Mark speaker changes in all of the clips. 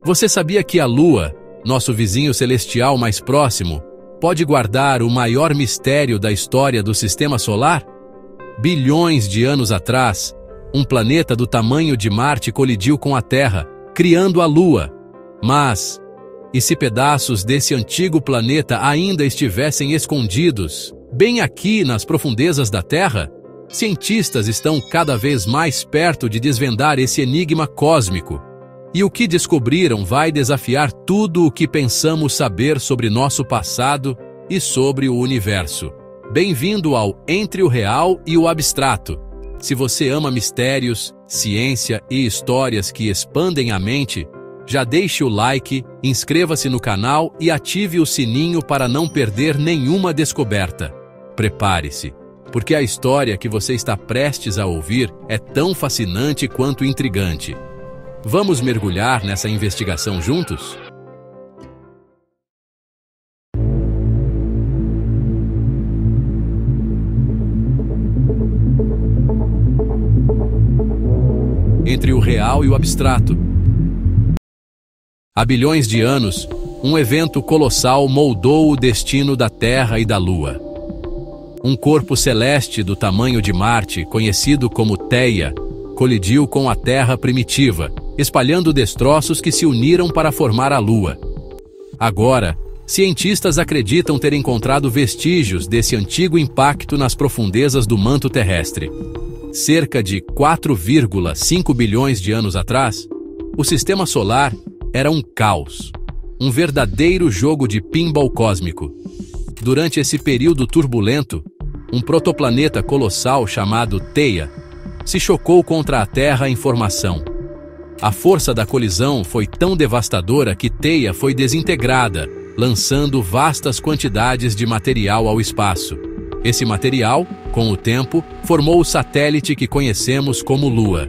Speaker 1: Você sabia que a Lua, nosso vizinho celestial mais próximo, pode guardar o maior mistério da história do Sistema Solar? Bilhões de anos atrás, um planeta do tamanho de Marte colidiu com a Terra, criando a Lua. Mas, e se pedaços desse antigo planeta ainda estivessem escondidos, bem aqui nas profundezas da Terra? Cientistas estão cada vez mais perto de desvendar esse enigma cósmico. E o que descobriram vai desafiar tudo o que pensamos saber sobre nosso passado e sobre o universo. Bem-vindo ao Entre o Real e o Abstrato. Se você ama mistérios, ciência e histórias que expandem a mente, já deixe o like, inscreva-se no canal e ative o sininho para não perder nenhuma descoberta. Prepare-se, porque a história que você está prestes a ouvir é tão fascinante quanto intrigante. Vamos mergulhar nessa investigação juntos? Entre o real e o abstrato. Há bilhões de anos, um evento colossal moldou o destino da Terra e da Lua. Um corpo celeste do tamanho de Marte, conhecido como Theia, colidiu com a Terra primitiva, espalhando destroços que se uniram para formar a Lua. Agora, cientistas acreditam ter encontrado vestígios desse antigo impacto nas profundezas do manto terrestre. Cerca de 4,5 bilhões de anos atrás, o Sistema Solar era um caos, um verdadeiro jogo de pinball cósmico. Durante esse período turbulento, um protoplaneta colossal chamado Theia se chocou contra a Terra em formação. A força da colisão foi tão devastadora que Theia foi desintegrada, lançando vastas quantidades de material ao espaço. Esse material, com o tempo, formou o satélite que conhecemos como Lua.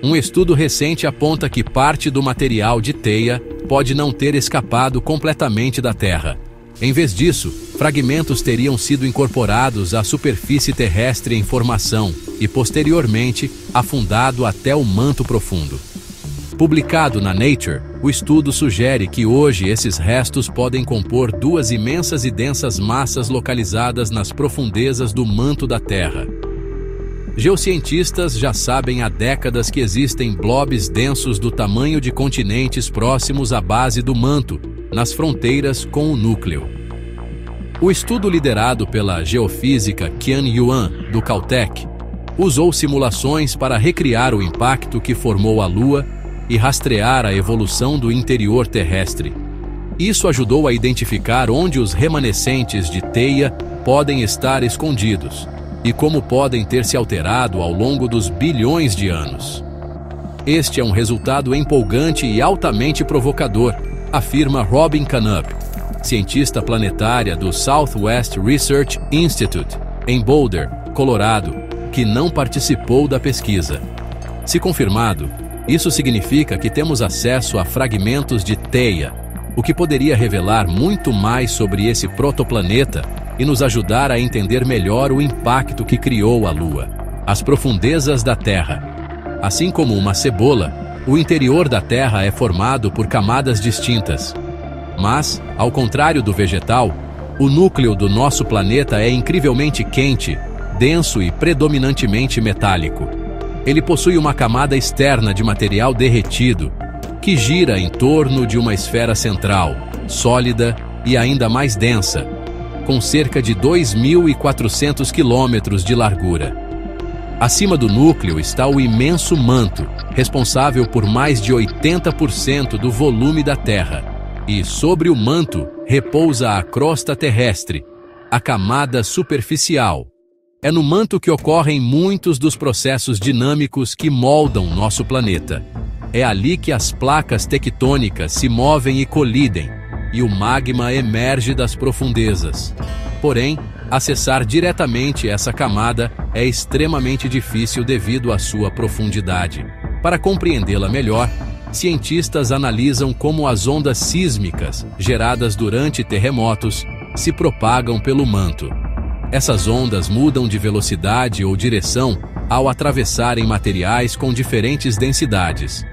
Speaker 1: Um estudo recente aponta que parte do material de Theia pode não ter escapado completamente da Terra. Em vez disso, fragmentos teriam sido incorporados à superfície terrestre em formação e, posteriormente, afundado até o manto profundo. Publicado na Nature, o estudo sugere que hoje esses restos podem compor duas imensas e densas massas localizadas nas profundezas do manto da Terra. Geocientistas já sabem há décadas que existem blobs densos do tamanho de continentes próximos à base do manto, nas fronteiras com o núcleo. O estudo liderado pela geofísica Qian Yuan, do Caltech, usou simulações para recriar o impacto que formou a Lua e rastrear a evolução do interior terrestre. Isso ajudou a identificar onde os remanescentes de Theia podem estar escondidos e como podem ter se alterado ao longo dos bilhões de anos. Este é um resultado empolgante e altamente provocador, afirma Robin Canup, cientista planetária do Southwest Research Institute, em Boulder, Colorado, que não participou da pesquisa. Se confirmado, isso significa que temos acesso a fragmentos de Theia, o que poderia revelar muito mais sobre esse protoplaneta e nos ajudar a entender melhor o impacto que criou a Lua. As profundezas da Terra. Assim como uma cebola, o interior da Terra é formado por camadas distintas. Mas, ao contrário do vegetal, o núcleo do nosso planeta é incrivelmente quente, denso e predominantemente metálico. Ele possui uma camada externa de material derretido, que gira em torno de uma esfera central, sólida e ainda mais densa, com cerca de 2.400 quilômetros de largura. Acima do núcleo está o imenso manto, responsável por mais de 80% do volume da Terra. E sobre o manto repousa a crosta terrestre, a camada superficial. É no manto que ocorrem muitos dos processos dinâmicos que moldam nosso planeta. É ali que as placas tectônicas se movem e colidem, e o magma emerge das profundezas. Porém, acessar diretamente essa camada é extremamente difícil devido à sua profundidade. Para compreendê-la melhor, cientistas analisam como as ondas sísmicas, geradas durante terremotos, se propagam pelo manto. Essas ondas mudam de velocidade ou direção ao atravessarem materiais com diferentes densidades.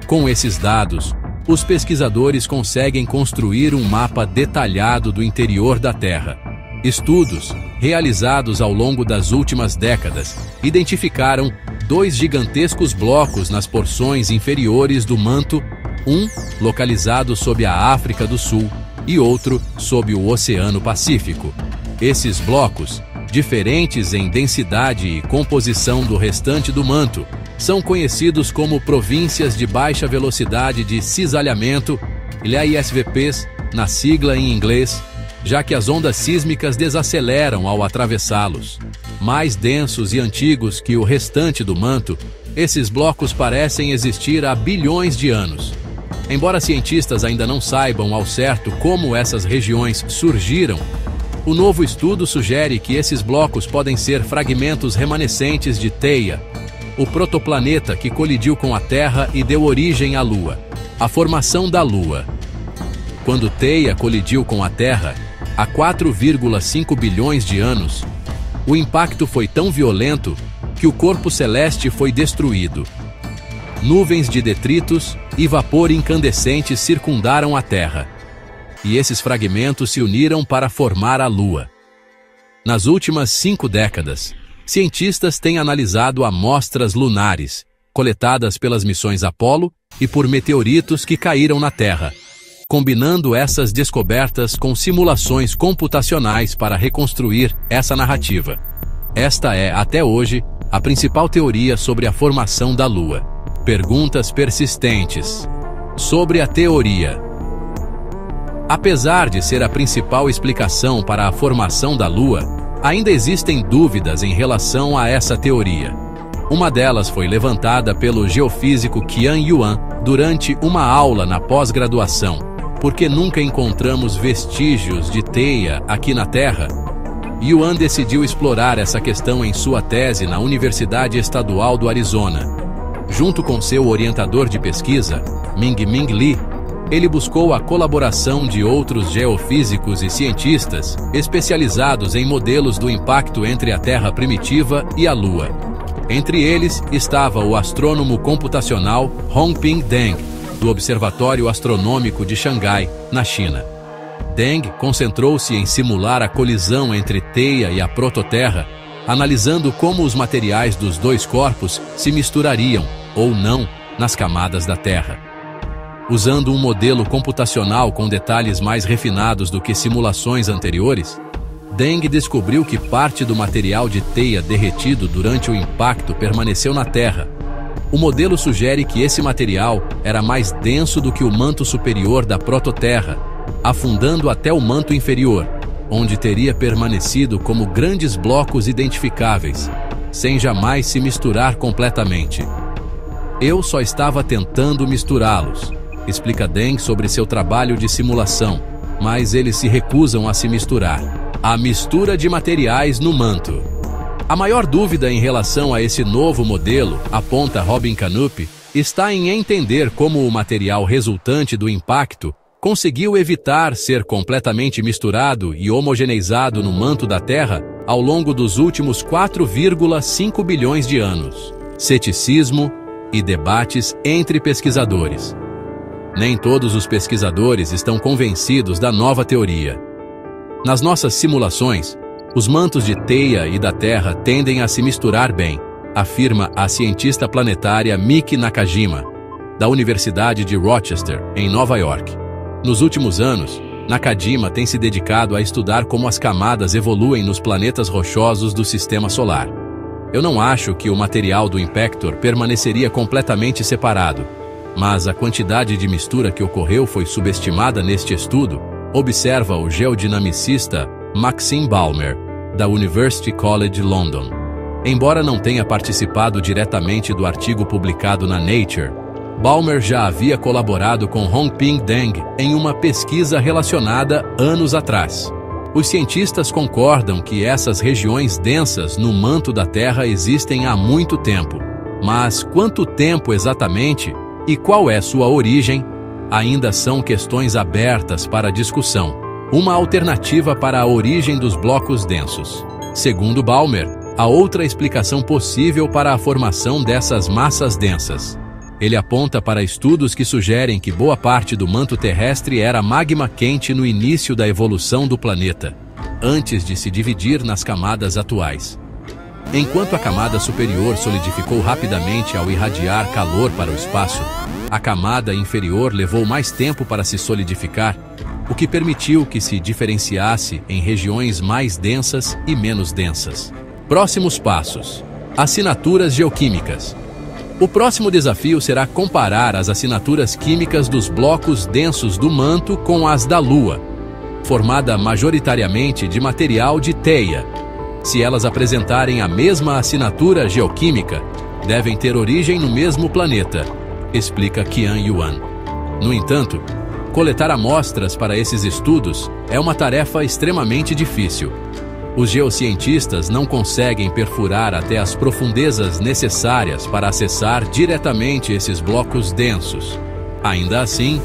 Speaker 1: Com esses dados, os pesquisadores conseguem construir um mapa detalhado do interior da Terra. Estudos, realizados ao longo das últimas décadas, identificaram 2 gigantescos blocos nas porções inferiores do manto, um localizado sob a África do Sul e outro sob o Oceano Pacífico. Esses blocos, diferentes em densidade e composição do restante do manto, são conhecidos como províncias de baixa velocidade de cisalhamento, LISVPs, na sigla em inglês, já que as ondas sísmicas desaceleram ao atravessá-los. Mais densos e antigos que o restante do manto, esses blocos parecem existir há bilhões de anos. Embora cientistas ainda não saibam ao certo como essas regiões surgiram, o novo estudo sugere que esses blocos podem ser fragmentos remanescentes de Theia, o protoplaneta que colidiu com a Terra e deu origem à Lua. A formação da Lua. Quando Theia colidiu com a Terra, há 4,5 bilhões de anos, o impacto foi tão violento que o corpo celeste foi destruído. Nuvens de detritos e vapor incandescente circundaram a Terra, e esses fragmentos se uniram para formar a Lua. Nas últimas 5 décadas, cientistas têm analisado amostras lunares, coletadas pelas missões Apollo e por meteoritos que caíram na Terra, combinando essas descobertas com simulações computacionais para reconstruir essa narrativa. Esta é, até hoje, a principal teoria sobre a formação da Lua. Perguntas persistentes. Sobre a teoria. Apesar de ser a principal explicação para a formação da Lua, ainda existem dúvidas em relação a essa teoria. Uma delas foi levantada pelo geofísico Qian Yuan durante uma aula na pós-graduação. Por que nunca encontramos vestígios de Theia aqui na Terra? Yuan decidiu explorar essa questão em sua tese na Universidade Estadual do Arizona. Junto com seu orientador de pesquisa, Ming-Ming Li, ele buscou a colaboração de outros geofísicos e cientistas especializados em modelos do impacto entre a Terra primitiva e a Lua. Entre eles estava o astrônomo computacional Hongping Deng, do Observatório Astronômico de Xangai, na China. Deng concentrou-se em simular a colisão entre Theia e a prototerra, analisando como os materiais dos 2 corpos se misturariam, ou não, nas camadas da Terra. Usando um modelo computacional com detalhes mais refinados do que simulações anteriores, Deng descobriu que parte do material de Theia derretido durante o impacto permaneceu na Terra. O modelo sugere que esse material era mais denso do que o manto superior da prototerra, afundando até o manto inferior, onde teria permanecido como grandes blocos identificáveis, sem jamais se misturar completamente. Eu só estava tentando misturá-los, explica Deng sobre seu trabalho de simulação, mas eles se recusam a se misturar. A mistura de materiais no manto. A maior dúvida em relação a esse novo modelo, aponta Robin Canup, está em entender como o material resultante do impacto conseguiu evitar ser completamente misturado e homogeneizado no manto da Terra ao longo dos últimos 4,5 bilhões de anos. Ceticismo e debates entre pesquisadores. Nem todos os pesquisadores estão convencidos da nova teoria. Nas nossas simulações, os mantos de Theia e da Terra tendem a se misturar bem, afirma a cientista planetária Miki Nakajima, da Universidade de Rochester, em Nova York. Nos últimos anos, Nakajima tem se dedicado a estudar como as camadas evoluem nos planetas rochosos do Sistema Solar. Eu não acho que o material do impactor permaneceria completamente separado, mas a quantidade de mistura que ocorreu foi subestimada neste estudo, observa o geodinamicista Maxime Balmer, da University College London. Embora não tenha participado diretamente do artigo publicado na Nature, Balmer já havia colaborado com Hongping Deng em uma pesquisa relacionada anos atrás. Os cientistas concordam que essas regiões densas no manto da Terra existem há muito tempo, mas quanto tempo exatamente e qual é sua origem ainda são questões abertas para discussão. Uma alternativa para a origem dos blocos densos. Segundo Balmer, há outra explicação possível para a formação dessas massas densas. Ele aponta para estudos que sugerem que boa parte do manto terrestre era magma quente no início da evolução do planeta, antes de se dividir nas camadas atuais. Enquanto a camada superior solidificou rapidamente ao irradiar calor para o espaço, a camada inferior levou mais tempo para se solidificar, o que permitiu que se diferenciasse em regiões mais densas e menos densas. Próximos passos: assinaturas geoquímicas. O próximo desafio será comparar as assinaturas químicas dos blocos densos do manto com as da Lua, formada majoritariamente de material de teia. Se elas apresentarem a mesma assinatura geoquímica, devem ter origem no mesmo planeta, explica Qian Yuan. No entanto, coletar amostras para esses estudos é uma tarefa extremamente difícil. Os geocientistas não conseguem perfurar até as profundezas necessárias para acessar diretamente esses blocos densos. Ainda assim,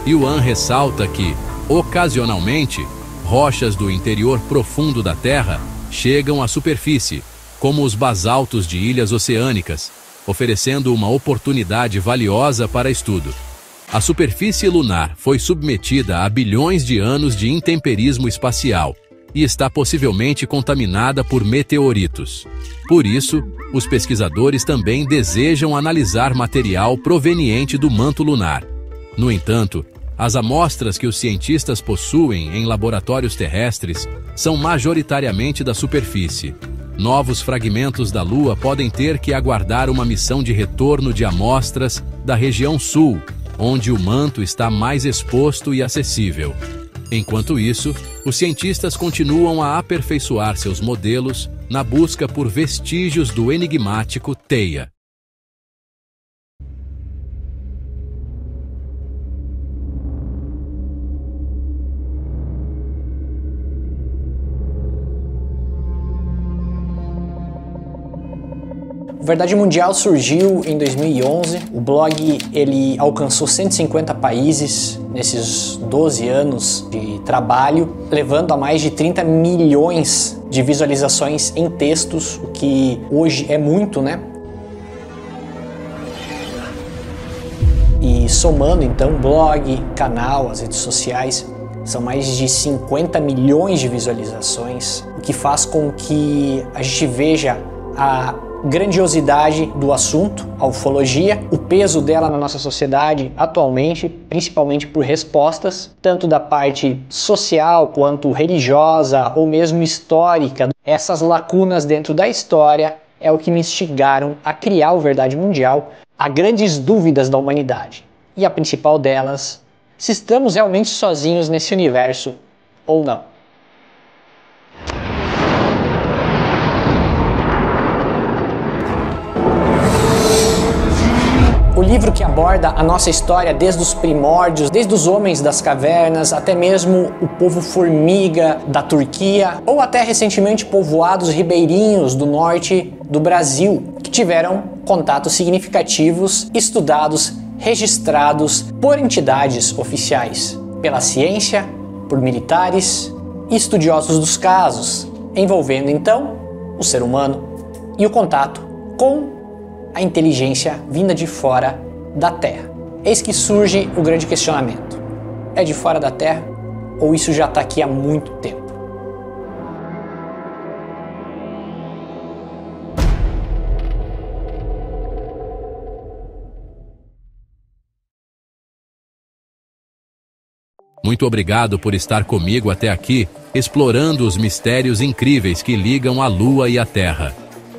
Speaker 1: Yuan ressalta que, ocasionalmente, rochas do interior profundo da Terra chegam à superfície, como os basaltos de ilhas oceânicas, oferecendo uma oportunidade valiosa para estudo. A superfície lunar foi submetida a bilhões de anos de intemperismo espacial e está possivelmente contaminada por meteoritos. Por isso, os pesquisadores também desejam analisar material proveniente do manto lunar. No entanto, as amostras que os cientistas possuem em laboratórios terrestres são majoritariamente da superfície. Novos fragmentos da Lua podem ter que aguardar uma missão de retorno de amostras da região sul, onde o manto está mais exposto e acessível. Enquanto isso, os cientistas continuam a aperfeiçoar seus modelos na busca por vestígios do enigmático Theia.
Speaker 2: O Verdade Mundial surgiu em 2011. O blog ele alcançou 150 países nesses 12 anos de trabalho, levando a mais de 30 milhões de visualizações em textos, o que hoje é muito, né? E somando então blog, canal, as redes sociais, são mais de 50 milhões de visualizações, o que faz com que a gente veja a grandiosidade do assunto, a ufologia, o peso dela na nossa sociedade atualmente, principalmente por respostas, tanto da parte social quanto religiosa ou mesmo histórica. Essas lacunas dentro da história é o que me instigaram a criar o Verdade Mundial. Há grandes dúvidas da humanidade, e a principal delas, se estamos realmente sozinhos nesse universo ou não. O livro que aborda a nossa história desde os primórdios, desde os homens das cavernas, até mesmo o povo formiga da Turquia, ou até recentemente povoados ribeirinhos do norte do Brasil, que tiveram contatos significativos, estudados, registrados por entidades oficiais, pela ciência, por militares e estudiosos dos casos, envolvendo então o ser humano e o contato com a inteligência vinda de fora da Terra. Eis que surge o grande questionamento: é de fora da Terra ou isso já está aqui há muito tempo?
Speaker 1: Muito obrigado por estar comigo até aqui, explorando os mistérios incríveis que ligam a Lua e a Terra.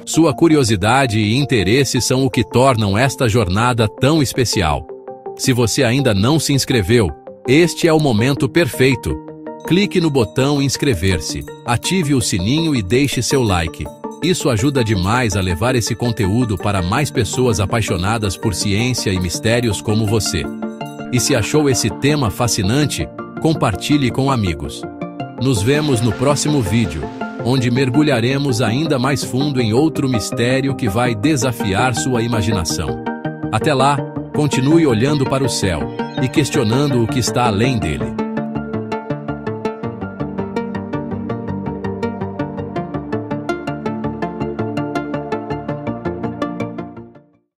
Speaker 1: Sua curiosidade e interesse são o que tornam esta jornada tão especial. Se você ainda não se inscreveu, este é o momento perfeito. Clique no botão inscrever-se, ative o sininho e deixe seu like. Isso ajuda demais a levar esse conteúdo para mais pessoas apaixonadas por ciência e mistérios como você. E se achou esse tema fascinante, compartilhe com amigos. Nos vemos no próximo vídeo, onde mergulharemos ainda mais fundo em outro mistério que vai desafiar sua imaginação. Até lá, continue olhando para o céu e questionando o que está além dele.